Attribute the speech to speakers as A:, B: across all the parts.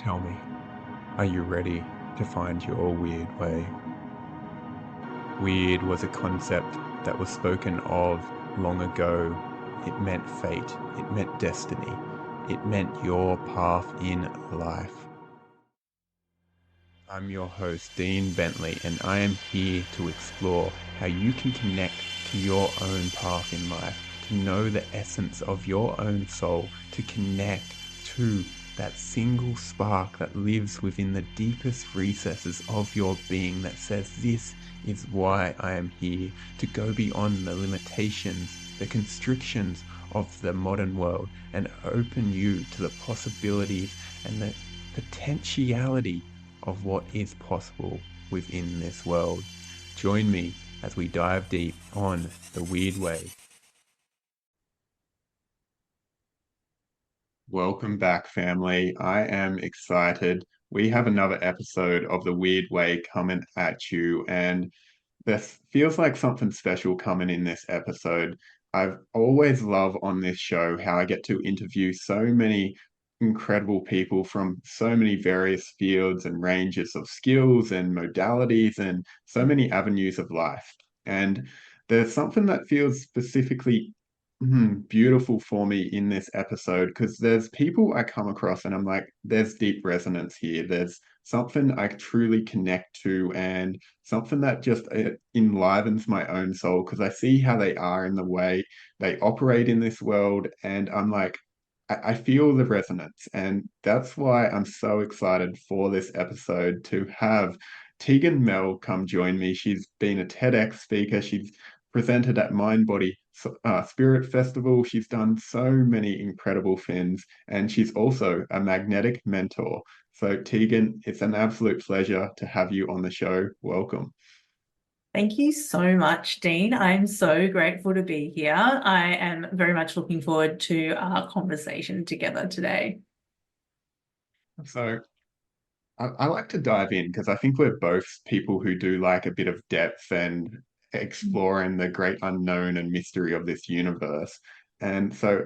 A: Tell me, are you ready to find your weird way? Weird was a concept that was spoken of long ago. It meant fate, it meant destiny, it meant your path in life. I'm your host, Dean Bentley, and I am here to explore how you can connect to your own path in life, to know the essence of your own soul, to connect to that single spark that lives within the deepest recesses of your being that says, this is why I am here, to go beyond the limitations, the constrictions of the modern world, and open you to the possibilities and the potentiality of what is possible within this world. Join me as we dive deep on the Wyrd Way. Welcome back, family. I am excited. We have another episode of the Wyrd Way coming at you, and this feels like something special coming in this episode. I've always loved on this show how I get to interview so many incredible people from so many various fields and ranges of skills and modalities and so many avenues of life. And there's something that feels specifically beautiful for me in this episode because there's people I come across and I'm like, there's deep resonance here. There's something I truly connect to and something that just enlivens my own soul because I see how they are in the way they operate in this world. And I'm like, I feel the resonance. And that's why I'm so excited for this episode to have Tegan Mel come join me. She's been a TEDx speaker. She's presented at Mind Body Spirit Festival. She's done so many incredible things, and she's also a magnetic mentor. So, Tegan, it's an absolute pleasure to have you on the show. Welcome.
B: Thank you so much, Dean. I'm so grateful to be here. I am very much looking forward to our conversation together today.
A: So, I like to dive in because I think we're both people who do like a bit of depth and exploring the great unknown and mystery of this universe. And so,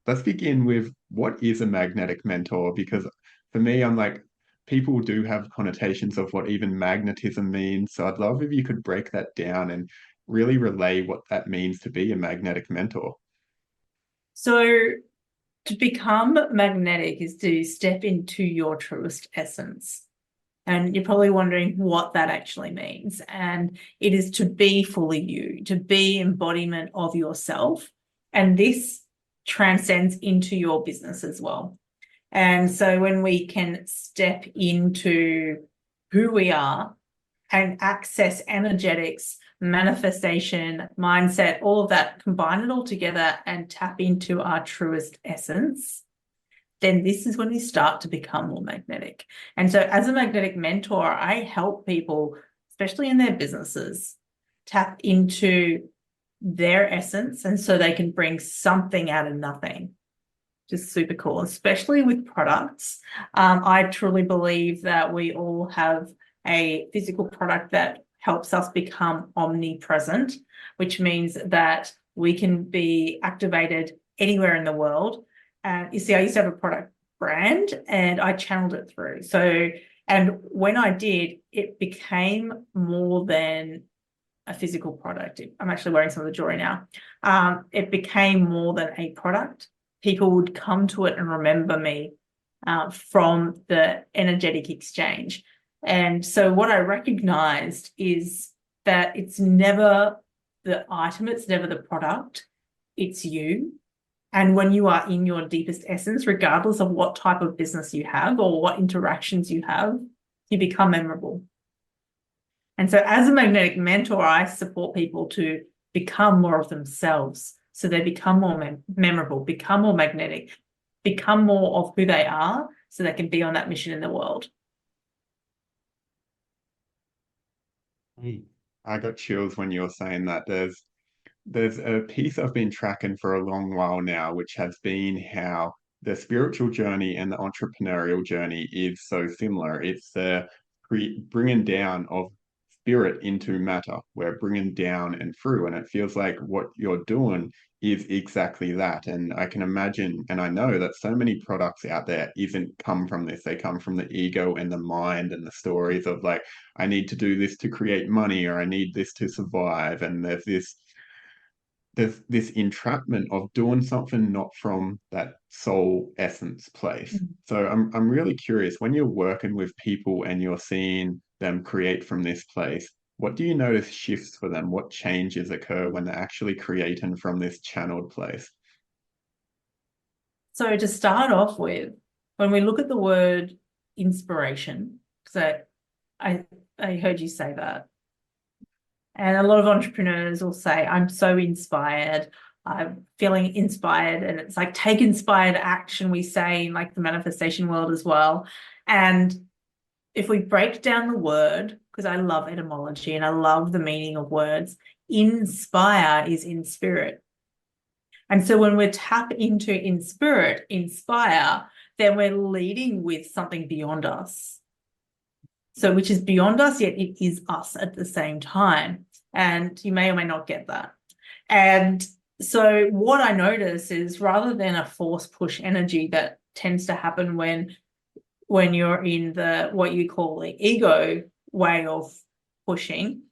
A: let's begin with what is a magnetic mentor? Because for me, I'm like, people do have connotations of what even magnetism means. So I'd love if you could break that down and really relay what that means to be a magnetic mentor.
B: So, to become magnetic is to step into your truest essence. And you're probably wondering what that actually means. And it is to be fully you, to be embodiment of yourself. And this transcends into your business as well. And so when we can step into who we are and access energetics, manifestation, mindset, all of that, combine it all together and tap into our truest essence, then this is when we start to become more magnetic. And so as a magnetic mentor, I help people, especially in their businesses, tap into their essence. And so they can bring something out of nothing. Just super cool, especially with products. I truly believe that we all have a physical product that helps us become omnipresent, which means that we can be activated anywhere in the world. And you see, I used to have a product brand and I channeled it through. So, and when I did, it became more than a physical product. I'm actually wearing some of the jewelry now. It became more than a product. People would come to it and remember me from the energetic exchange. And so what I recognized is that it's never the item, it's never the product, it's you. And when you are in your deepest essence, regardless of what type of business you have or what interactions you have, you become memorable. And so as a magnetic mentor, I support people to become more of themselves. So they become more memorable, become more magnetic, become more of who they are so they can be on that mission in the world.
A: I got chills when you were saying that. There's a piece I've been tracking for a long while now, which has been how the spiritual journey and the entrepreneurial journey is so similar. It's the bringing down of spirit into matter. We're bringing down and through, and it feels like what you're doing is exactly that. And I can imagine, and I know that so many products out there isn't come from this. They come from the ego and the mind and the stories of like, I need to do this to create money, or I need this to survive. And there's this entrapment of doing something not from that soul essence place. So I'm really curious, when you're working with people and you're seeing them create from this place, what do you notice shifts for them? What changes occur when they're actually creating from this channeled place?
B: So to start off with, when we look at the word inspiration, so I heard you say that. And a lot of entrepreneurs will say, I'm so inspired. I'm feeling inspired. And it's like take inspired action, we say in like the manifestation world as well. And if we break down the word, because I love etymology and I love the meaning of words, inspire is in spirit. And so when we tap into in spirit, inspire, then we're leading with something beyond us. So which is beyond us, yet it is us at the same time. And you may or may not get that. And so what I notice is rather than a force push energy that tends to happen when you're in the what you call the ego way of pushing,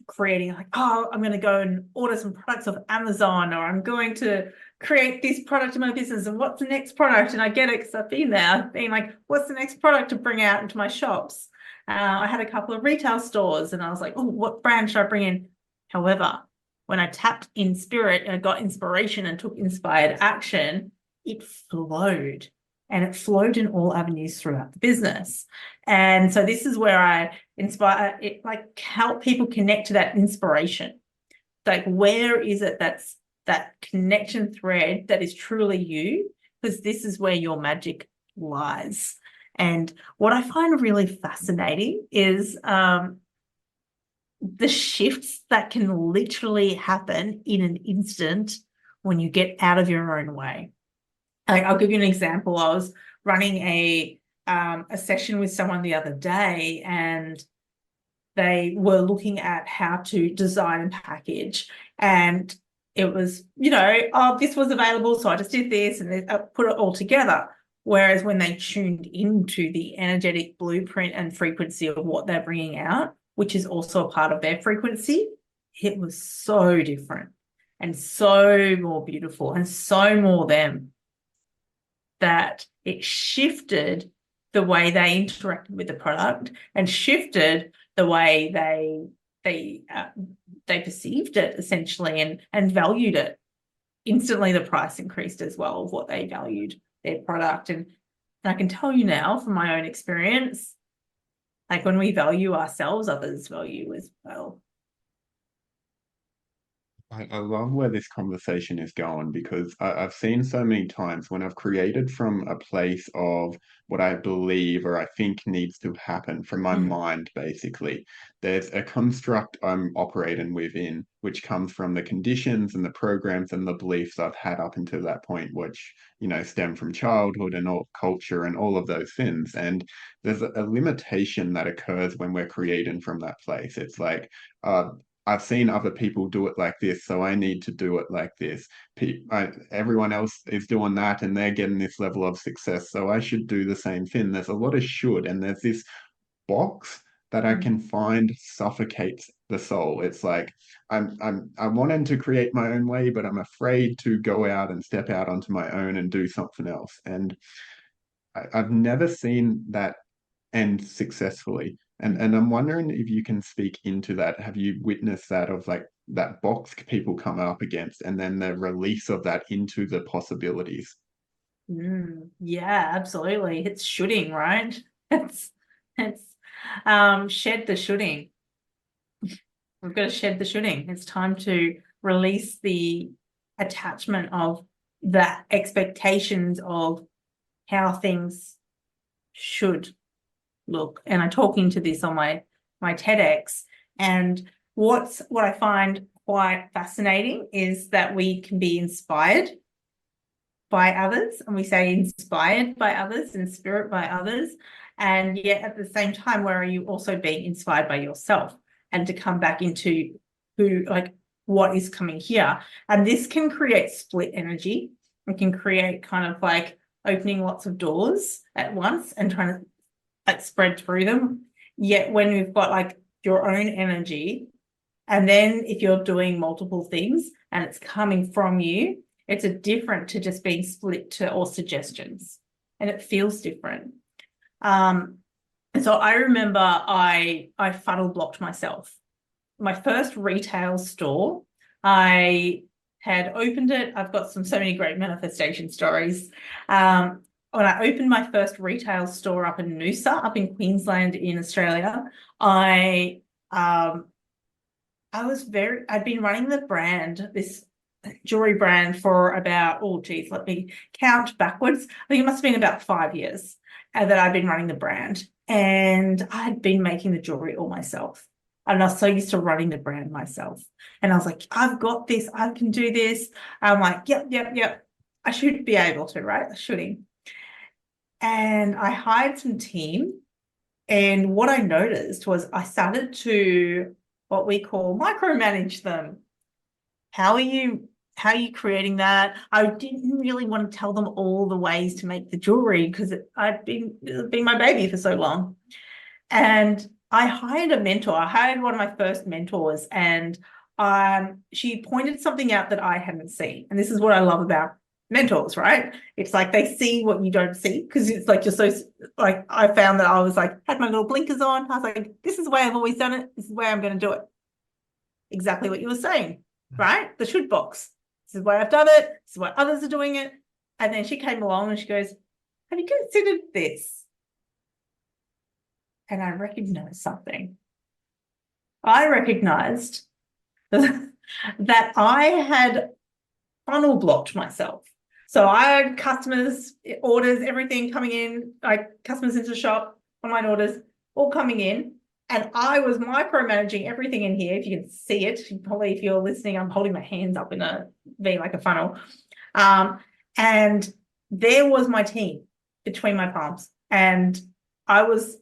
B: creating like, oh, I'm going to go and order some products off Amazon, or I'm going to create this product in my business, and what's the next product? And I get it because I've been there, being like, what's the next product to bring out into my shops? I had a couple of retail stores and I was like, oh, what brand should I bring in? However, when I tapped in spirit and I got inspiration and took inspired action, it flowed. And it flowed in all avenues throughout the business. And so this is where I inspire it, like help people connect to that inspiration. Like, where is it that's that connection thread that is truly you? Because this is where your magic lies. And what I find really fascinating is the shifts that can literally happen in an instant when you get out of your own way. I'll give you an example. I was running a session with someone the other day, and they were looking at how to design and package. And it was, oh, this was available, so I just did this and I put it all together. Whereas when they tuned into the energetic blueprint and frequency of what they're bringing out, which is also a part of their frequency, it was so different and so more beautiful and so more them, that it shifted the way they interacted with the product and shifted the way they perceived it essentially and valued it. Instantly, the price increased as well of what they valued their product. And I can tell you now from my own experience, like when we value ourselves, others value as well.
A: I love where this conversation is going, because I've seen so many times when I've created from a place of what I believe or I think needs to happen from my mind, basically. There's a construct I'm operating within, which comes from the conditions and the programs and the beliefs I've had up until that point, which, stem from childhood and all culture and all of those things. And there's a limitation that occurs when we're creating from that place. It's like, I've seen other people do it like this, so I need to do it like this. Everyone else is doing that and they're getting this level of success, so I should do the same thing. There's a lot of should, and there's this box that I can find suffocates the soul. It's like I'm wanting to create my own way, but I'm afraid to go out and step out onto my own and do something else. And I've never seen that end successfully. And I'm wondering if you can speak into that. Have you witnessed that, of like that box people come up against and then the release of that into the possibilities?
B: Yeah, absolutely. It's shooting, right? It's shed the shooting. We've got to shed the shooting. It's time to release the attachment of the expectations of how things should look. And I'm talking to this on my TEDx. And what I find quite fascinating is that we can be inspired by others, and we say inspired by others and spirit by others. And yet at the same time, where are you also being inspired by yourself and to come back into who, like, what is coming here? And this can create split energy. It can create kind of like opening lots of doors at once and trying to like spread through them. Yet when we've got like your own energy, and then if you're doing multiple things and it's coming from you, it's a different to just being split to all suggestions, and it feels different. And so I remember I funnel blocked myself. My first retail store, I had opened it. I've got so many great manifestation stories. When I opened my first retail store up in Noosa, up in Queensland in Australia, I'd been running the brand, this jewelry brand, for about, let me count backwards. I think it must have been about 5 years that I'd been running the brand, and I had been making the jewelry all myself. And I was so used to running the brand myself. And I was like, I've got this, I can do this. I'm like, yep. I should be able to, right? I should. And I hired some team. And what I noticed was I started to what we call micromanage them. How are you creating that? I didn't really want to tell them all the ways to make the jewelry because it'd been my baby for so long. And I hired a mentor. I hired one of my first mentors, and she pointed something out that I hadn't seen. And this is what I love about mentors, right? It's like they see what you don't see, because it's like you're so, like, I found that I was like, had my little blinkers on. I was like, this is the way I've always done it. This is the way I'm going to do it. Exactly what you were saying, right? The should box. This is the way I've done it. This is why others are doing it. And then she came along and she goes, have you considered this? And I recognized something. I recognized that I had funnel blocked myself. So I had customers, orders, everything coming in, like customers into the shop, online orders, all coming in. And I was micromanaging everything in here. If you can see it, probably if you're listening, I'm holding my hands up in a V like a funnel. And there was my team between my palms, and I was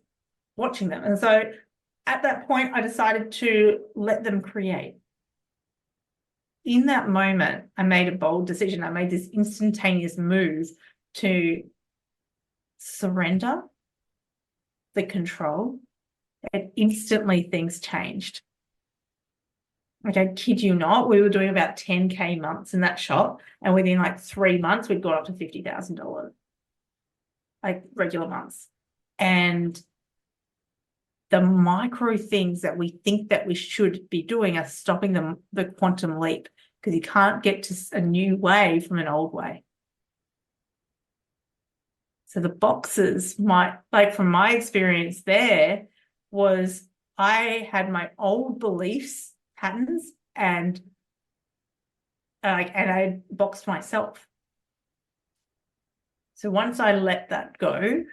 B: watching them. And so at that point, I decided to let them create. In that moment, I made a bold decision. I made this instantaneous move to surrender the control, and instantly things changed. Like, I kid you not, we were doing about 10K months in that shop, and within like 3 months, we'd got up to $50,000, like regular months. And the micro things that we think that we should be doing are stopping the quantum leap, because you can't get to a new way from an old way. So the boxes from my experience there was I had my old beliefs, patterns, and I boxed myself. So once I let that go,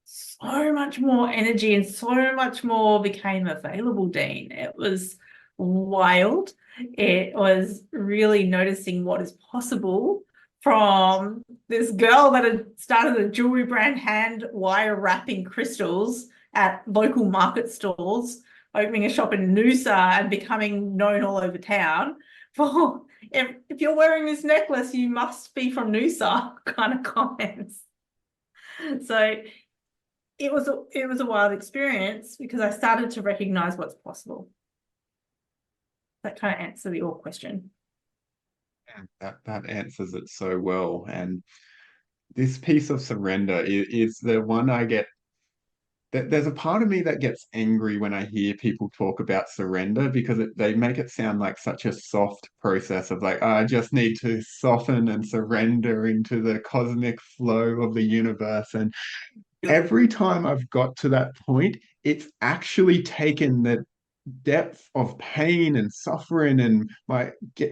B: so much more energy and so much more became available, Dean. It was wild. It was really noticing what is possible from this girl that had started a jewelry brand, hand wire wrapping crystals at local market stalls, opening a shop in Noosa and becoming known all over town for, if you're wearing this necklace, you must be from Noosa kind of comments. So it was a wild experience, because I started to recognize what's possible. That kind of answers your question.
A: That answers it so well. And this piece of surrender is the one I get. There's a part of me that gets angry when I hear people talk about surrender, because they make it sound like such a soft process of like, I just need to soften and surrender into the cosmic flow of the universe. And every time I've got to that point, it's actually taken the depth of pain and suffering and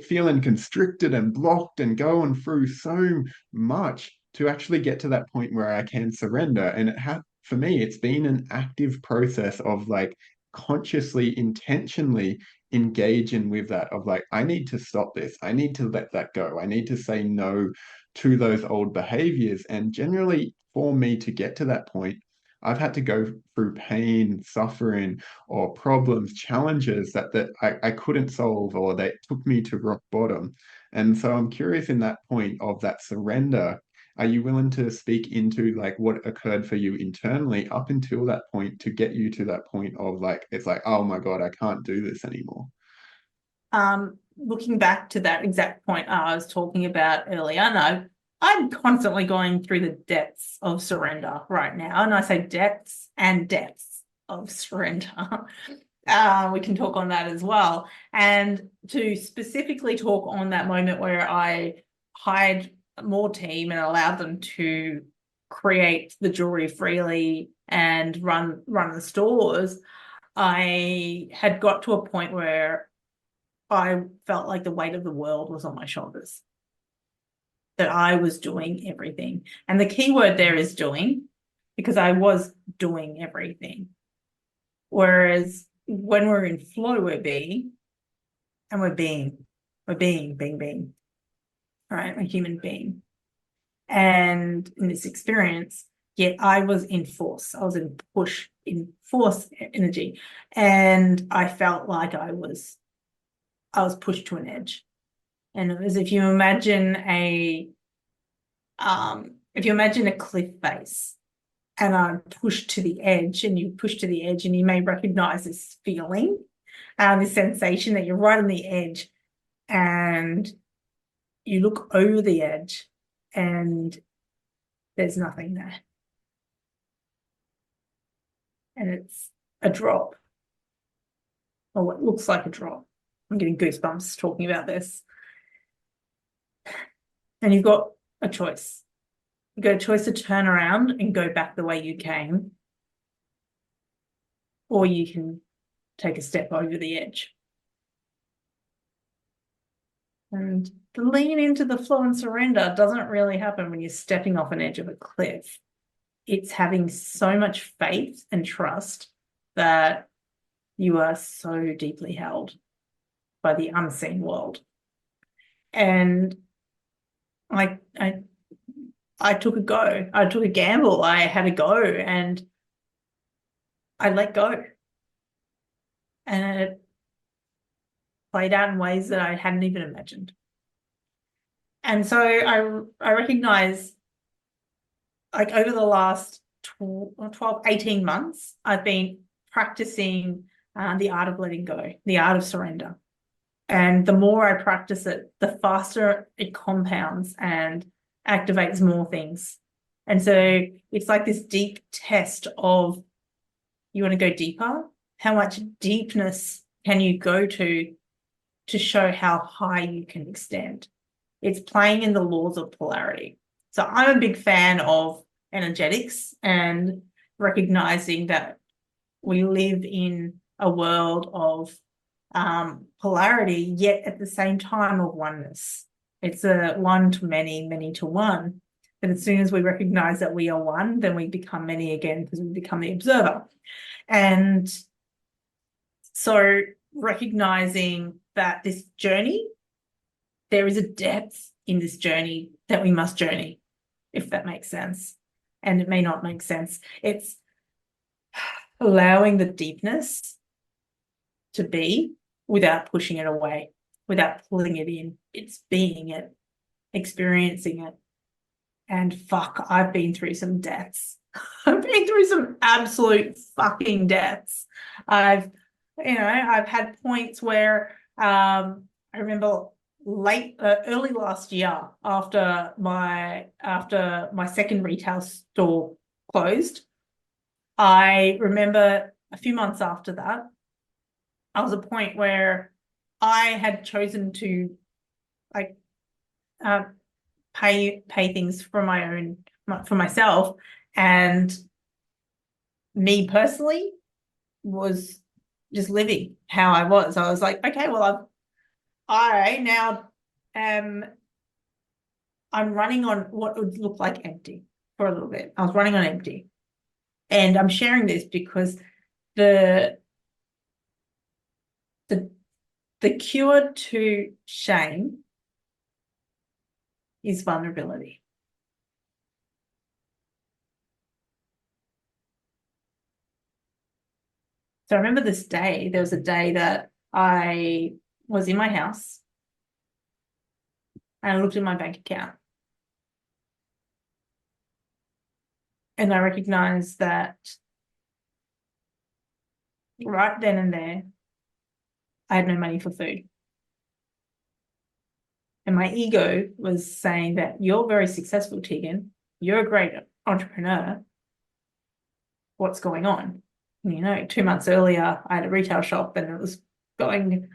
A: feeling constricted and blocked and going through so much to actually get to that point where I can surrender. And for me, it's been an active process of like consciously, intentionally engaging with that, of like, I need to stop this. I need to let that go. I need to say no to those old behaviors. And generally, for me to get to that point, I've had to go through pain, suffering, or problems, challenges that I couldn't solve or that took me to rock bottom. And so I'm curious in that point of that surrender, are you willing to speak into like what occurred for you internally up until that point to get you to that point of like, it's like, oh my God, I can't do this anymore?
B: Looking back to that exact point I was talking about earlier, no, I'm constantly going through the depths of surrender right now. And I say depths and depths of surrender. We can talk on that as well. And to specifically talk on that moment where I hired more team and allowed them to create the jewelry freely and run the stores, I had got to a point where I felt like the weight of the world was on my shoulders, that I was doing everything. And the key word there is doing, because I was doing everything. Whereas when we're in flow, we're being, and we're being, being, all right, a human being. And in this experience, yet I was in force. I was in force energy. And I felt like I was pushed to an edge. And it was if you imagine a cliff face and I'm pushed to the edge, and you push to the edge, and you may recognize this feeling, this sensation that you're right on the edge, and you look over the edge and there's nothing there. And it's a drop, or what looks like a drop. I'm getting goosebumps talking about this. And you've got a choice. You've got a choice to turn around and go back the way you came, or you can take a step over the edge. And the lean into the flow and surrender doesn't really happen when you're stepping off an edge of a cliff. It's having so much faith and trust that you are so deeply held by the unseen world. And I took a go. I took a gamble. I had a go, and I let go. And it played out in ways that I hadn't even imagined. And so I recognize, like, over the last 12, 18 months, I've been practicing the art of letting go, the art of surrender. And the more I practice it, the faster it compounds and activates more things. And so it's like this deep test of, you want to go deeper? How much deepness can you go to show how high you can extend? It's playing in the laws of polarity. So I'm a big fan of energetics and recognizing that we live in a world of polarity, yet at the same time of oneness. It's a one to many, many to one. But as soon as we recognize that we are one, then we become many again, because we become the observer. And so recognizing that this journey, there is a depth in this journey that we must journey, if that makes sense. And it may not make sense. It's allowing the deepness to be without pushing it away, without pulling it in. It's being it, experiencing it. And fuck, I've been through some deaths. I've been through some absolute fucking deaths. I've had points where I remember early last year, after my second retail store closed, I remember a few months after that, I was at a point where I had chosen to pay things for myself, and me personally was just living how I was. I was like, okay, well, I now am, I'm running on what would look like empty for a little bit. I was running on empty. And I'm sharing this because the cure to shame is vulnerability. So I remember this day, there was a day that I was in my house and I looked at my bank account and I recognized that right then and there, I had no money for food. And my ego was saying that you're very successful, Tegan. You're a great entrepreneur. What's going on? 2 months earlier, I had a retail shop and it was going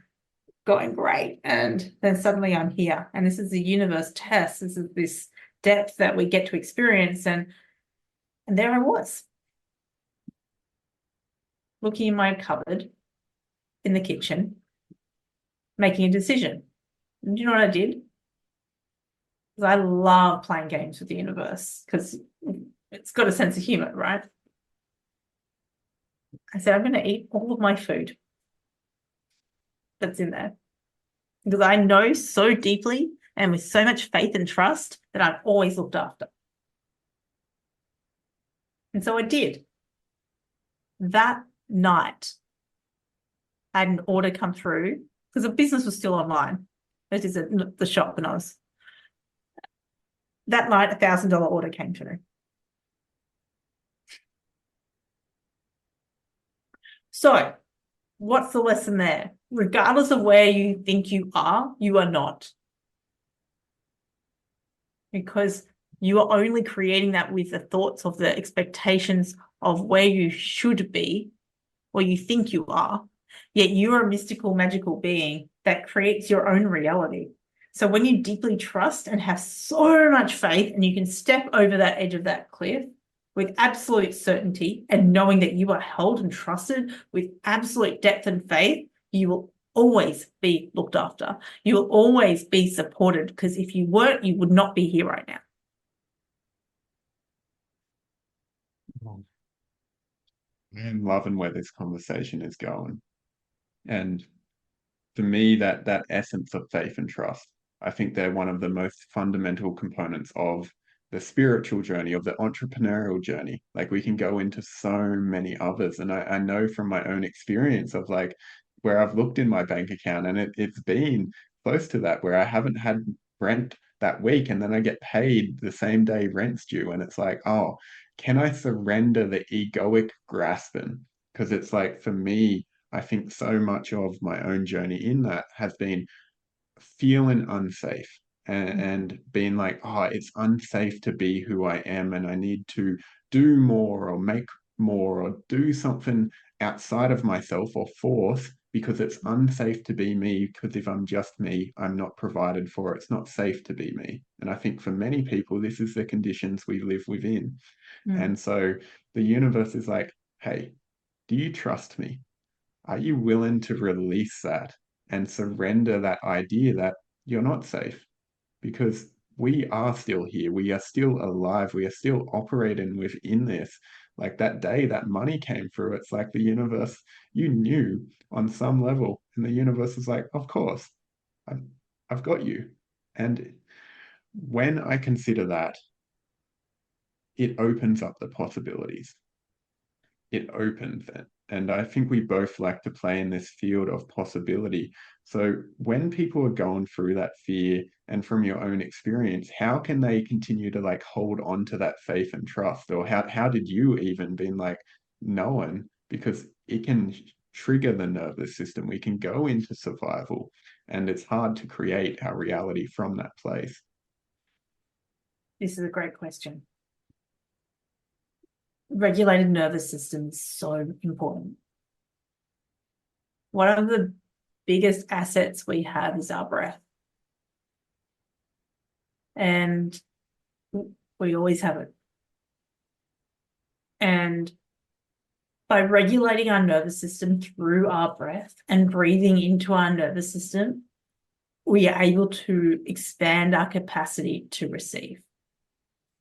B: great. And then suddenly I'm here. And this is the universe test. This is this depth that we get to experience. And there I was, looking in my cupboard in the kitchen, making a decision. And do you know what I did? Because I love playing games with the universe because it's got a sense of humor, right? I said, I'm going to eat all of my food that's in there because I know so deeply and with so much faith and trust that I'm always looked after. And so I did. That night, I had an order come through because the business was still online. That is the shop when I was. That night, $1,000 order came through. So what's the lesson there? Regardless of where you think you are not. Because you are only creating that with the thoughts of the expectations of where you should be or you think you are. Yet you are a mystical, magical being that creates your own reality. So when you deeply trust and have so much faith and you can step over that edge of that cliff with absolute certainty and knowing that you are held and trusted with absolute depth and faith, you will always be looked after. You will always be supported because if you weren't, you would not be here right now.
A: I'm loving where this conversation is going. And for me, that essence of faith and trust, I think they're one of the most fundamental components of the spiritual journey, of the entrepreneurial journey. Like we can go into so many others. And I know from my own experience of like where I've looked in my bank account and it's been close to that where I haven't had rent that week and then I get paid the same day rent's due. And it's like, oh, can I surrender the egoic grasping? Because it's like for me, I think so much of my own journey in that has been feeling unsafe and being like, oh, it's unsafe to be who I am and I need to do more or make more or do something outside of myself or force because it's unsafe to be me because if I'm just me, I'm not provided for. It's not safe to be me. And I think for many people, this is the conditions we live within. And so the universe is like, hey, do you trust me? Are you willing to release that and surrender that idea that you're not safe? Because we are still here. We are still alive. We are still operating within this. Like that day that money came through, it's like the universe, you knew on some level, and the universe is like, of course, I've, I've got you. And when I consider that, it opens up the possibilities. It opens it. And I think we both like to play in this field of possibility. So when people are going through that fear and from your own experience, how can they continue to like hold on to that faith and trust? Or how did you even been like knowing? Because it can trigger the nervous system. We can go into survival and it's hard to create our reality from that place.
B: This is a great question. Regulated nervous system is so important. One of the biggest assets we have is our breath. And we always have it. And by regulating our nervous system through our breath and breathing into our nervous system, we are able to expand our capacity to receive.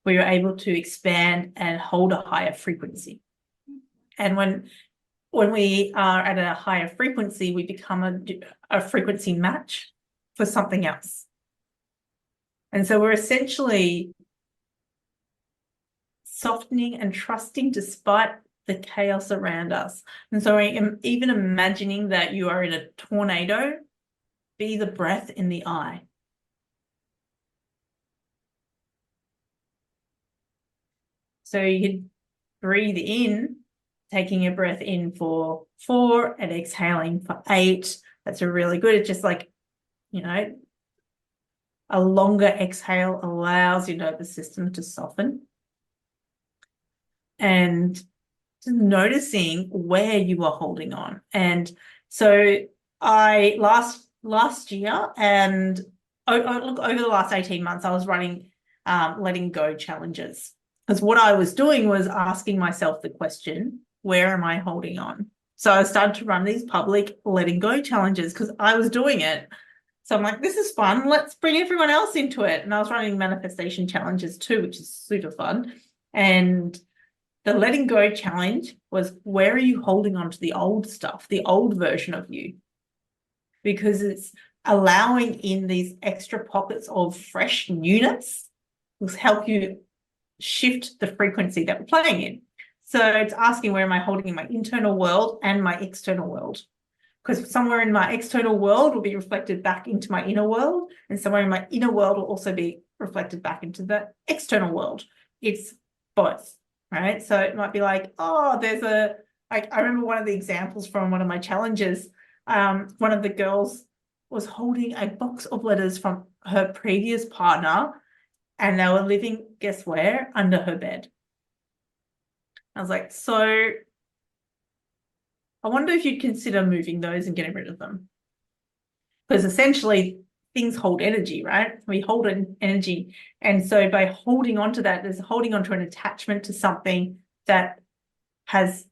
B: We are able to expand and hold a higher frequency. And when we are at a higher frequency, we become a frequency match for something else. And so we're essentially softening and trusting despite the chaos around us. And so even imagining that you are in a tornado, be the breath in the eye. So you could breathe in, taking a breath in for 4 and exhaling for 8. That's a really good. It's just like, you know, a longer exhale allows your nervous system to soften. And just noticing where you are holding on. And so I last year and look, over the last 18 months, I was running letting go challenges. Because what I was doing was asking myself the question, where am I holding on? So I started to run these public letting go challenges because I was doing it. So I'm like, this is fun. Let's bring everyone else into it. And I was running manifestation challenges too, which is super fun. And the letting go challenge was, where are you holding on to the old stuff, the old version of you? Because it's allowing in these extra pockets of fresh newness will help you shift the frequency that we're playing in. So it's asking, where am I holding in my internal world and my external world? Because somewhere in my external world will be reflected back into my inner world, and somewhere in my inner world will also be reflected back into the external world. It's both, right? So it might be like, oh, I remember one of the examples from one of my challenges. One of the girls was holding a box of letters from her previous partner, and they were living, guess where? Under her bed. I was like, so I wonder if you'd consider moving those and getting rid of them. Because essentially things hold energy, right? We hold an energy. And so by holding on to that, there's holding on to an attachment to something that has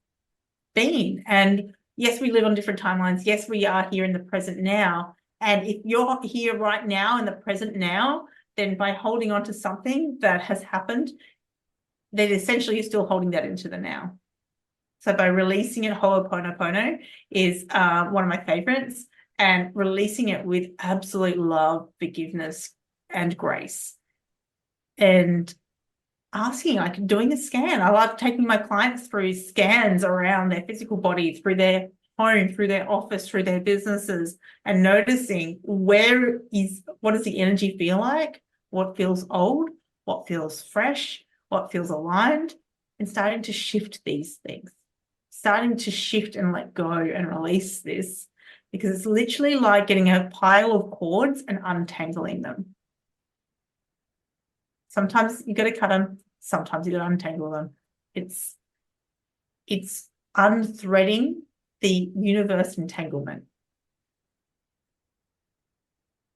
B: been. And yes, we live on different timelines. Yes, we are here in the present now. And if you're here right now in the present now, then by holding on to something that has happened, then essentially you're still holding that into the now. So by releasing it, Ho'oponopono is one of my favorites, and releasing it with absolute love, forgiveness, and grace. And asking, like doing a scan. I like taking my clients through scans around their physical body, through their home, through their office, through their businesses, and noticing what does the energy feel like? What feels old? What feels fresh? What feels aligned? And starting to shift these things. Starting to shift and let go and release this, because it's literally like getting a pile of cords and untangling them. Sometimes you got to cut them, sometimes you got to untangle them. It's unthreading the universe entanglement.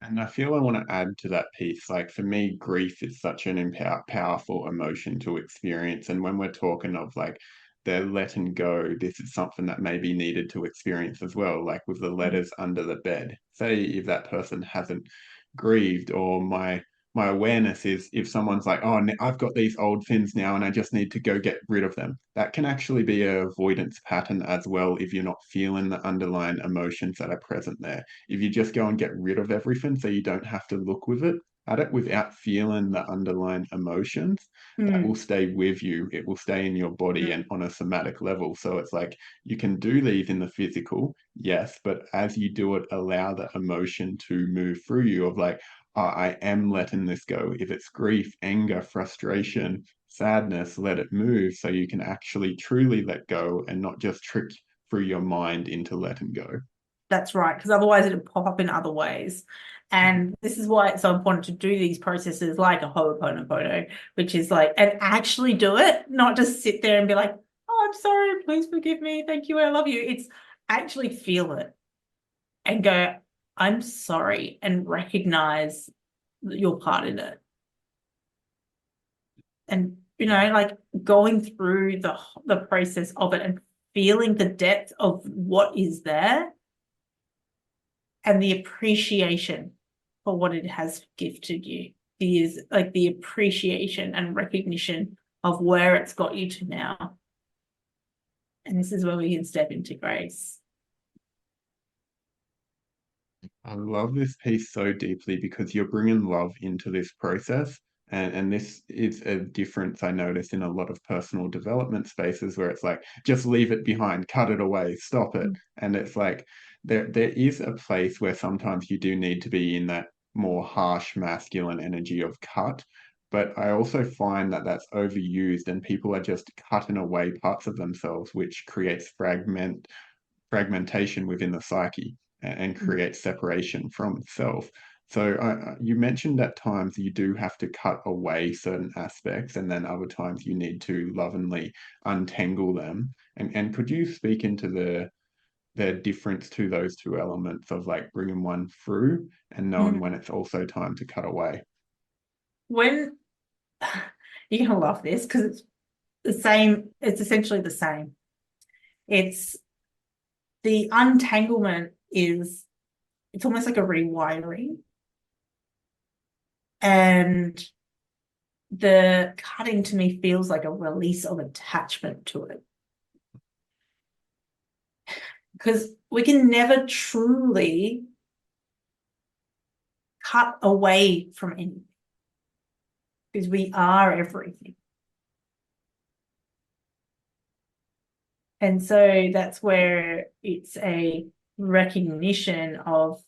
A: And I feel I want to add to that piece. Like for me, grief is such an powerful emotion to experience. And when we're talking of like the letting go, this is something that may be needed to experience as well. Like with the letters under the bed. Say if that person hasn't grieved, or my awareness is if someone's like, oh, I've got these old things now and I just need to go get rid of them. That can actually be a avoidance pattern as well if you're not feeling the underlying emotions that are present there. If you just go and get rid of everything so you don't have to look with it at it without feeling the underlying emotions, that will stay with you. It will stay in your body and on a somatic level. So it's like you can do these in the physical, yes, but as you do it, allow the emotion to move through you of like, oh, I am letting this go. If it's grief, anger, frustration, sadness, let it move so you can actually truly let go and not just trick through your mind into letting go.
B: That's right, because otherwise it'll pop up in other ways. And this is why it's so important to do these processes like a Ho'oponopono, which is like, and actually do it, not just sit there and be like, oh, I'm sorry, please forgive me, thank you, I love you. It's actually feel it and go, I'm sorry, and recognize your part in it. And, like going through the process of it and feeling the depth of what is there and the appreciation for what it has gifted you is like the appreciation and recognition of where it's got you to now. And this is where we can step into grace.
A: I love this piece so deeply because you're bringing love into this process. And this is a difference I notice in a lot of personal development spaces where it's like, just leave it behind, cut it away, stop it. And it's like, there is a place where sometimes you do need to be in that more harsh masculine energy of cut. But I also find that that's overused and people are just cutting away parts of themselves, which creates fragmentation within the psyche and create separation from self. So you mentioned at times you do have to cut away certain aspects, and then other times you need to lovingly untangle them. And could you speak into the difference to those two elements of like bringing one through and knowing
B: Mm.
A: when it's also time to cut away?
B: When you're gonna love this because it's the same, it's essentially the same. It's the untanglement is it's almost like a rewiring. And the cutting to me feels like a release of attachment to it. Because we can never truly cut away from anything. Because we are everything. And so that's where it's a recognition of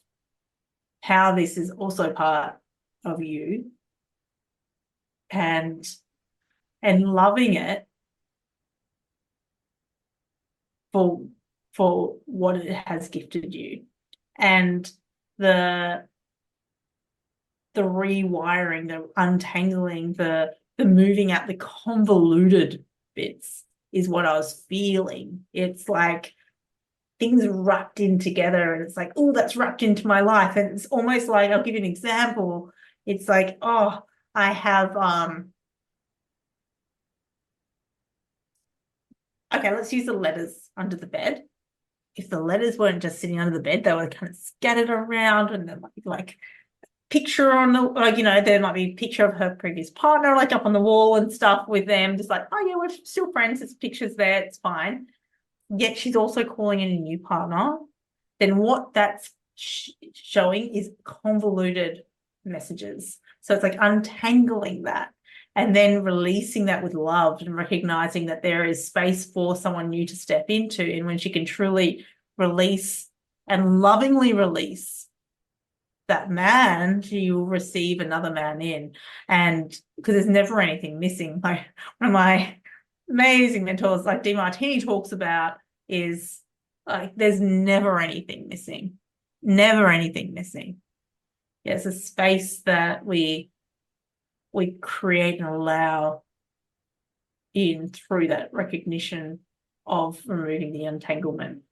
B: how this is also part of you and loving it for what it has gifted you. And the rewiring, the untangling, the moving out the convoluted bits is what I was feeling. It's like things wrapped in together and it's like, oh, that's wrapped into my life. And it's almost like, I'll give you an example. It's like, oh, I have okay, let's use the letters under the bed. If the letters weren't just sitting under the bed, they were kind of scattered around and there might be like picture on the, like, there might be a picture of her previous partner, like up on the wall and stuff with them, just like, oh yeah, we're still friends. There's pictures there. It's fine. Yet she's also calling in a new partner. Then what that's showing is convoluted messages. So it's like untangling that and then releasing that with love and recognizing that there is space for someone new to step into. And when she can truly release and lovingly release that man, she will receive another man in. And because there's never anything missing. Like one of my amazing mentors, like DeMartini talks about, is like there's never anything missing. Never anything missing. Yeah, it's a space that we create and allow in through that recognition of removing the entanglement.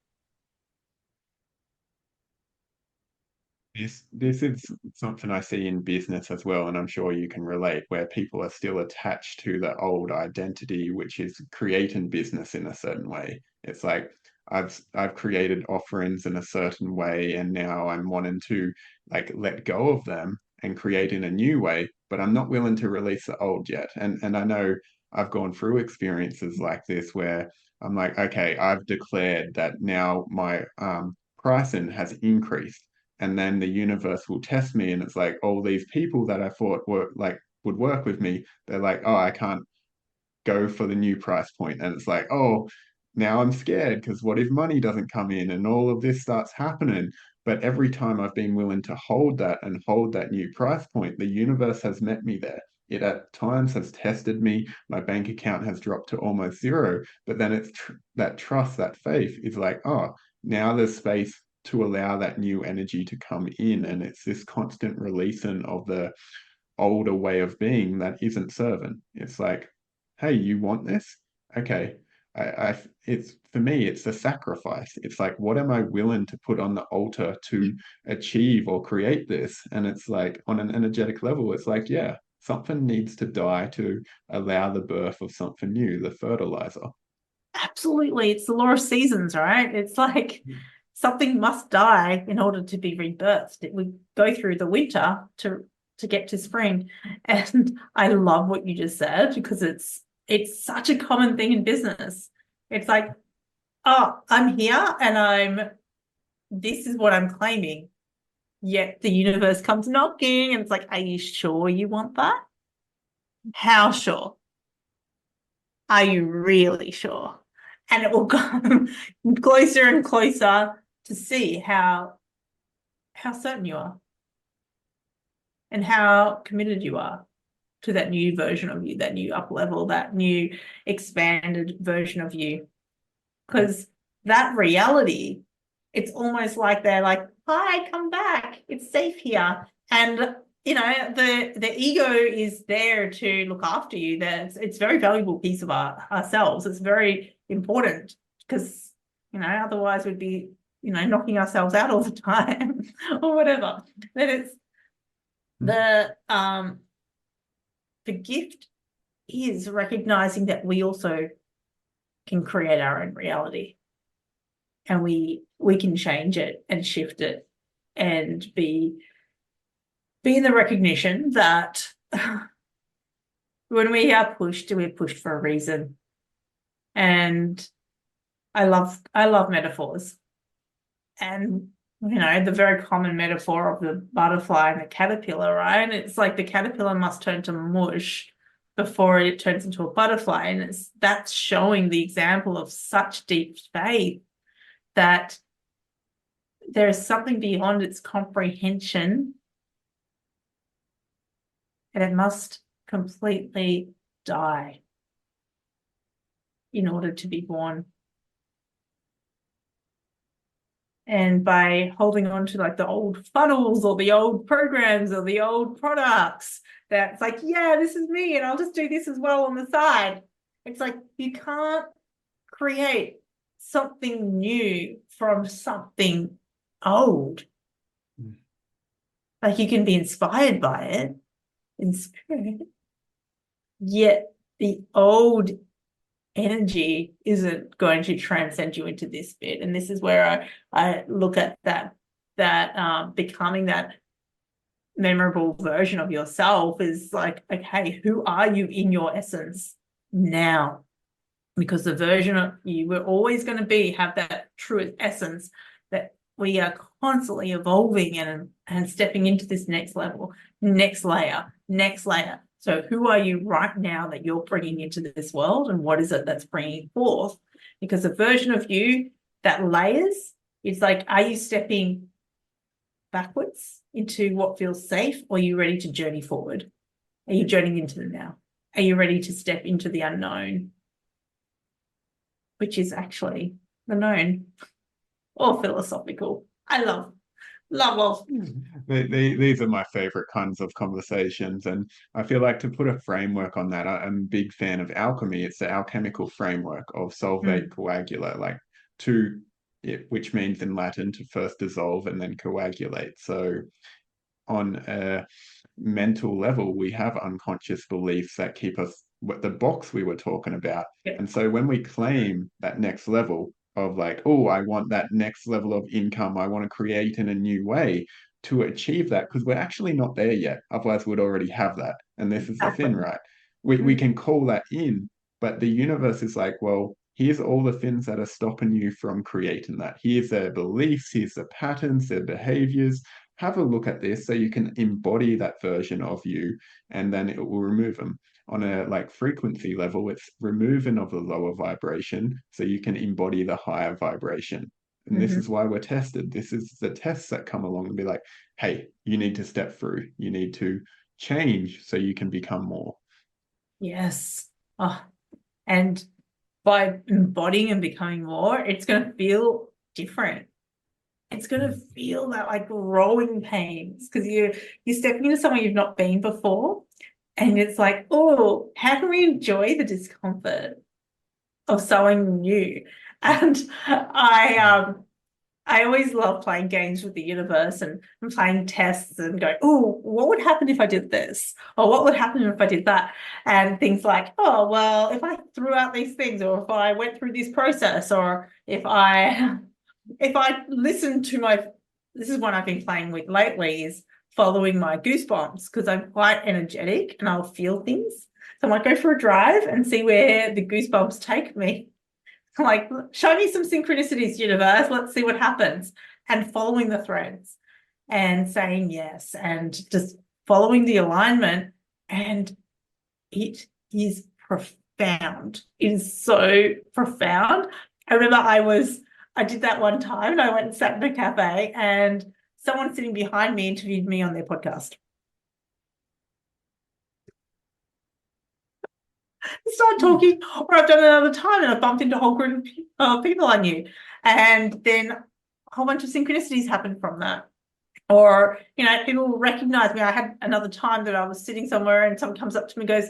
A: This is something I see in business as well, and I'm sure you can relate, where people are still attached to the old identity, which is creating business in a certain way. It's like I've created offerings in a certain way, and now I'm wanting to like let go of them and create in a new way, but I'm not willing to release the old yet. And I know I've gone through experiences like this where I'm like, okay, I've declared that now my pricing has increased and then the universe will test me and it's like all these people that I thought were like would work with me, they're like, oh, I can't go for the new price point. And it's like, oh, now I'm scared because what if money doesn't come in and all of this starts happening? But every time I've been willing to hold that and hold that new price point, the universe has met me there. It at times has tested me. My bank account has dropped to almost zero. But then it's that trust, that faith is like, oh, now there's space to allow that new energy to come in. And it's this constant releasing of the older way of being that isn't serving. It's like, hey, you want this? Okay. It's for me, it's the sacrifice. It's like, what am I willing to put on the altar to achieve or create this? And it's like, on an energetic level, it's like, yeah, something needs to die to allow the birth of something new, the fertilizer.
B: Absolutely. It's the law of seasons, right? It's like something must die in order to be rebirthed. We go through the winter to get to spring. And I love what you just said because it's such a common thing in business. It's like, oh, I'm here and this is what I'm claiming. Yet the universe comes knocking and it's like, are you sure you want that? How sure? Are you really sure? And it will come closer and closer to see how certain you are and how committed you are to that new version of you, that new up level, that new expanded version of you. Because that reality, it's almost like they're like, hi, come back. It's safe here. And the ego is there to look after you. It's a very valuable piece of ourselves. It's very important because otherwise we'd be knocking ourselves out all the time or whatever. But it's the gift is recognizing that we also can create our own reality, and we can change it and shift it and be in the recognition that when we are pushed, we're pushed for a reason. And I love metaphors. And the very common metaphor of the butterfly and the caterpillar, right? And it's like the caterpillar must turn to mush before it turns into a butterfly. And that's showing the example of such deep faith that there is something beyond its comprehension, and it must completely die in order to be born. And by holding on to like the old funnels or the old programs or the old products, that's like, yeah, this is me, and I'll just do this as well on the side. It's like you can't create something new from something old. Like you can be inspired by it in spirit, yet the old energy isn't going to transcend you into this bit. And this is where I look at that becoming that memorable version of yourself is like, okay, who are you in your essence now? Because the version of you we're always going to have that true essence that we are constantly evolving and stepping into this next level, next layer. So who are you right now that you're bringing into this world, and what is it that's bringing forth? Because the version of you that layers, it's like, are you stepping backwards into what feels safe, or are you ready to journey forward? Are you journeying into the now? Are you ready to step into the unknown, which is actually the known, or philosophical? I love.
A: These are my favorite kinds of conversations, and I feel like to put a framework on that, I'm a big fan of alchemy. It's the alchemical framework of solvate coagula, which means in Latin to first dissolve and then coagulate. So on a mental level, we have unconscious beliefs that keep us the box we were talking about.
B: Yep.
A: And so when we claim that next level of like, oh, I want that next level of income, I want to create in a new way to achieve that, because we're actually not there yet. Otherwise, we'd already have that. And this is the thing, right? We can call that in, but the universe is like, well, here's all the things that are stopping you from creating that. Here's their beliefs, here's the patterns, their behaviors. Have a look at this so you can embody that version of you, and then it will remove them. On a frequency level, it's removing of the lower vibration so you can embody the higher vibration. And this is why we're tested. This is the tests that come along and be like, hey, you need to step through. You need to change so you can become more.
B: Yes. Oh, and by embodying and becoming more, it's going to feel different. It's going to feel that like growing pains, because you're stepping into somewhere you've not been before. And it's like, oh, how can we enjoy the discomfort of something new? And I always love playing games with the universe and playing tests and go, oh, what would happen if I did this? Or what would happen if I did that? And things like, oh, well, if I threw out these things, or if I went through this process, or if I listened to this is one I've been playing with lately, is following my goosebumps, because I'm quite energetic and I'll feel things. So I might go for a drive and see where the goosebumps take me. Like, show me some synchronicities, universe. Let's see what happens. And following the threads and saying yes and just following the alignment. And it is profound. It is so profound. I remember I did that one time and I went and sat in a cafe and someone sitting behind me interviewed me on their podcast. Start talking, or I've done it another time and I bumped into a whole group of people I knew. And then a whole bunch of synchronicities happened from that. Or, people will recognize me. I had another time that I was sitting somewhere and someone comes up to me and goes,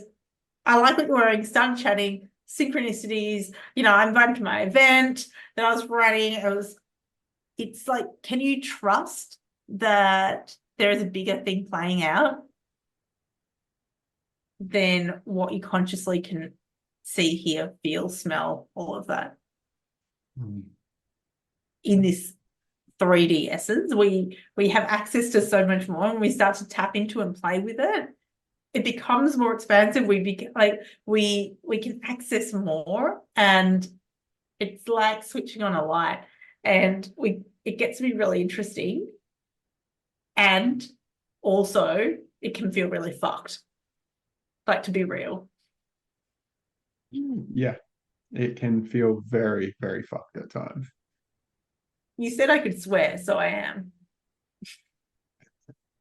B: I like what you're wearing, start chatting, synchronicities, I invited to my event that I was running. It's like, can you trust that there is a bigger thing playing out than what you consciously can see, hear, feel, smell, all of that in this 3D essence? We have access to so much more, and we start to tap into and play with it. It becomes more expansive. We can access more, and it's like switching on a light, and it gets to be really interesting, and also it can feel really fucked, like, to be real.
A: Yeah, it can feel very, very fucked at times.
B: You said I could swear, so I am.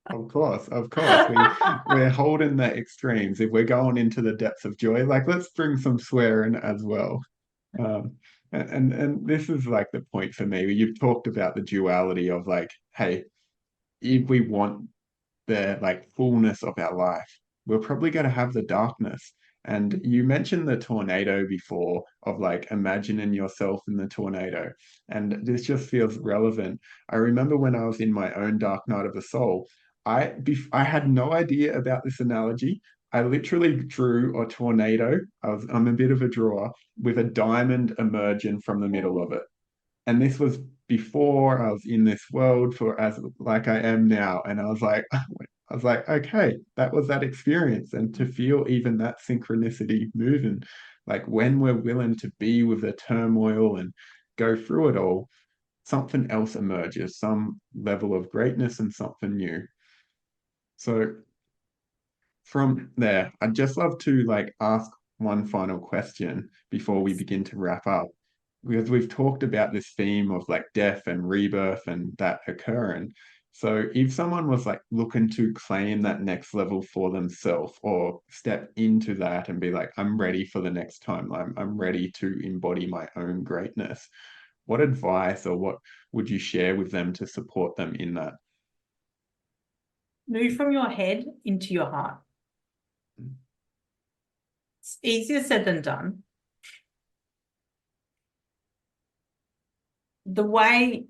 A: Of course. We're holding the extremes. If we're going into the depths of joy, like, let's bring some swearing as well. And this is like the point for me. You've talked about the duality of, like, hey, if we want the, like, fullness of our life, we're probably going to have the darkness. And you mentioned the tornado before, of like imagining yourself in the tornado. And this just feels relevant. I remember when I was in my own dark night of the soul, I had no idea about this analogy. I literally drew a tornado. I'm a bit of a drawer, with a diamond emerging from the middle of it. And this was before I was in this world, for as like I am now. And I was like, okay, that was that experience. And to feel even that synchronicity moving, like when we're willing to be with the turmoil and go through it all, something else emerges, some level of greatness and something new. So from there, I'd just love to, like, ask one final question before we begin to wrap up, because we've talked about this theme of, like, death and rebirth and that occurring. So if someone was, like, looking to claim that next level for themselves, or step into that and be like, I'm ready for the next timeline, I'm ready to embody my own greatness, what advice or what would you share with them to support them in that?
B: Move from your head into your heart. It's easier said than done. The way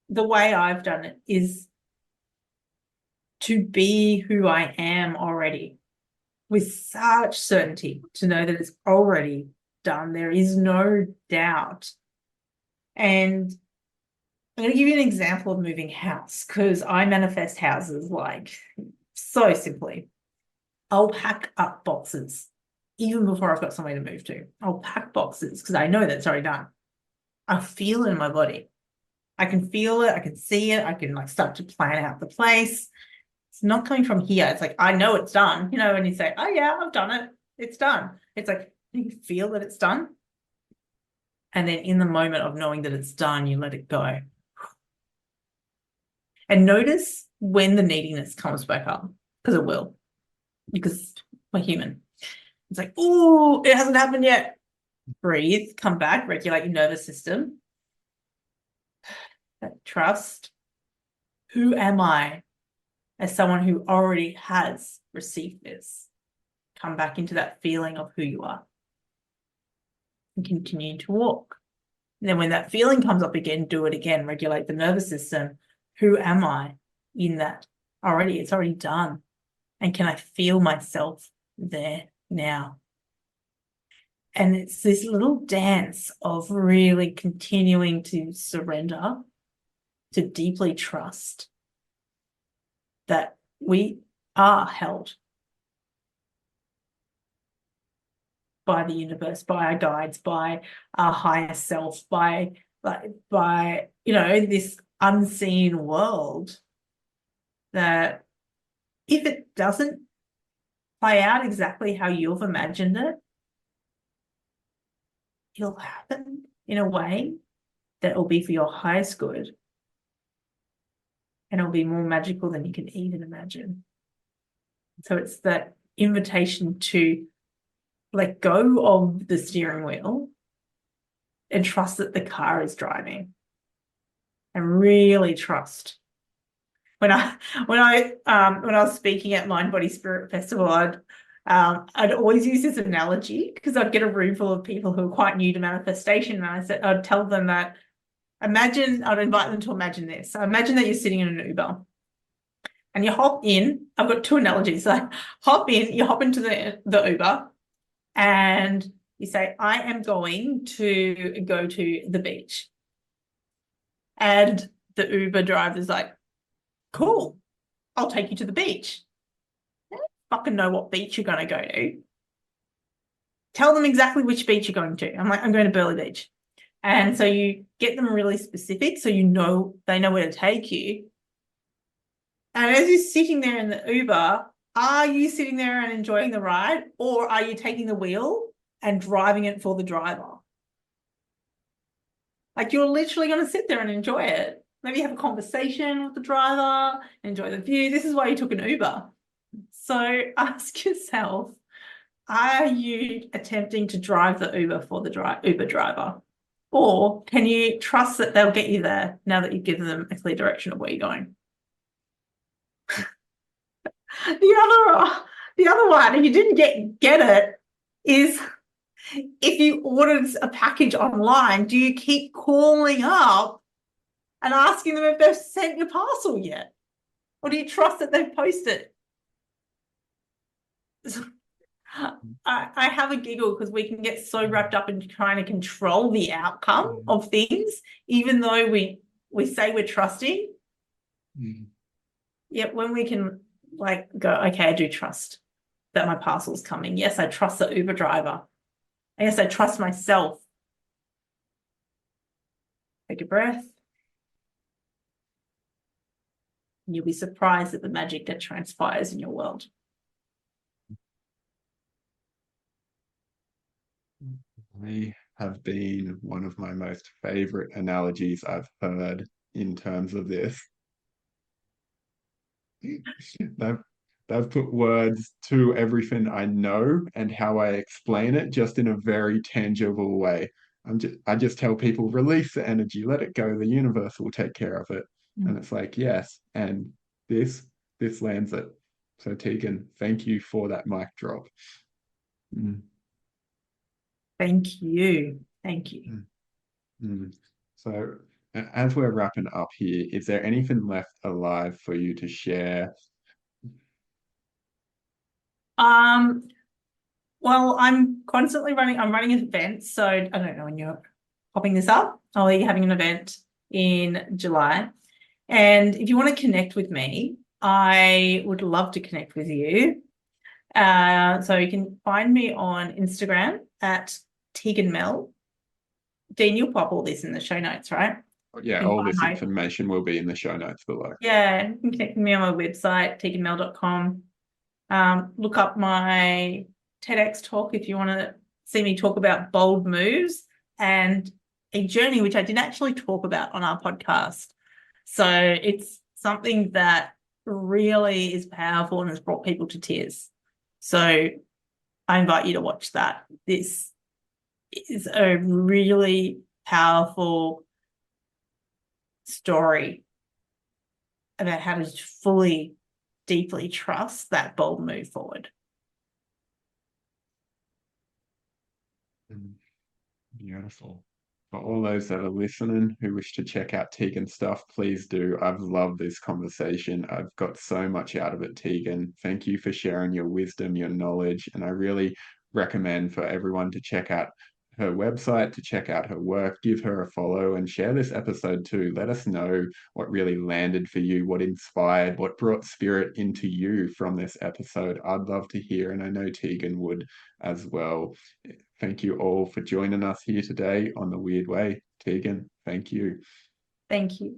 B: I've done it is to be who I am already, with such certainty, to know that it's already done. There is no doubt. And I'm going to give you an example of moving house, because I manifest houses like so simply. I'll pack up boxes even before I've got somewhere to move to. I'll pack boxes because I know that it's already done. I feel it in my body. I can feel it. I can see it. I can, like, start to plan out the place. It's not coming from here. It's like, I know it's done. When you say, oh yeah, I've done it, it's done. It's like, you feel that it's done. And then in the moment of knowing that it's done, you let it go. And notice when the neediness comes back up, because it will, because we're human. It's like, oh, it hasn't happened yet. Breathe, come back, regulate your nervous system. That trust. Who am I as someone who already has received this? Come back into that feeling of who you are and continue to walk. And then when that feeling comes up again, do it again, regulate the nervous system. Who am I in that already? It's already done. And can I feel myself there now? And it's this little dance of really continuing to surrender, to deeply trust that we are held by the universe, by our guides, by our higher self, by this unseen world that if it doesn't play out exactly how you've imagined it, it'll happen in a way that will be for your highest good. And it'll be more magical than you can even imagine. So it's that invitation to let go of the steering wheel and trust that the car is driving. And really trust. When I was speaking at Mind Body Spirit Festival, I'd always use this analogy because I'd get a room full of people who are quite new to manifestation, and I'd tell them that I'd invite them to imagine this. So imagine that you're sitting in an Uber and you hop in. I've got two analogies. So you hop into the Uber and you say, I am going to go to the beach. And the Uber driver's like, cool, I'll take you to the beach. I don't fucking know what beach you're going to go to. Tell them exactly which beach you're going to. I'm like, I'm going to Burleigh Beach. And so you get them really specific so they know where to take you. And as you're sitting there in the Uber, are you sitting there and enjoying the ride, or are you taking the wheel and driving it for the driver? Like, you're literally going to sit there and enjoy it. Maybe have a conversation with the driver, enjoy the view. This is why you took an Uber. So ask yourself, are you attempting to drive the Uber for the Uber driver? Or can you trust that they'll get you there now that you've given them a clear direction of where you're going? The other one, if you didn't get it, is if you ordered a package online, do you keep calling up and asking them if they've sent your parcel yet? Or do you trust that they've posted? I have a giggle because we can get so wrapped up in trying to control the outcome of things, even though we say we're trusting. Yet when we can go, okay, I do trust that my parcel's coming. Yes, I trust the Uber driver. Yes, I trust myself. Take a breath. And you'll be surprised at the magic that transpires in your world.
A: They have been one of my most favorite analogies I've heard in terms of this. They've put words to everything I know and how I explain it just in a very tangible way. I just tell people, release the energy, let it go, the universe will take care of it. And it's like, yes, and this lands it. So Tegan, thank you for that mic drop.
B: Thank you. Thank you.
A: So as we're wrapping up here, is there anything left alive for you to share?
B: Well, I'm running events. So I don't know when you're popping this up. I'll be having an event in July. And if you want to connect with me, I would love to connect with you. So you can find me on Instagram at Tegan Mel. Dean, you'll pop all this in the show notes, right?
A: Yeah, all this information will be in the show notes below.
B: Yeah, you can connect with me on my website, teganmel.com. Look up my TEDx talk if you want to see me talk about bold moves and a journey which I didn't actually talk about on our podcast. So it's something that really is powerful and has brought people to tears. So I invite you to watch that. This is a really powerful story about how to fully, deeply trust that bold move forward.
A: Beautiful. For all those that are listening who wish to check out Tegan's stuff, please do. I've loved this conversation. I've got so much out of it, Tegan. Thank you for sharing your wisdom, your knowledge, and I really recommend for everyone to check out her website, to check out her work, give her a follow, and share this episode too. Let us know what really landed for you, what inspired, what brought spirit into you from this episode. I'd love to hear, and I know Tegan would as well. Thank you all for joining us here today on The Wyrd Way. Tegan, thank you.
B: Thank you.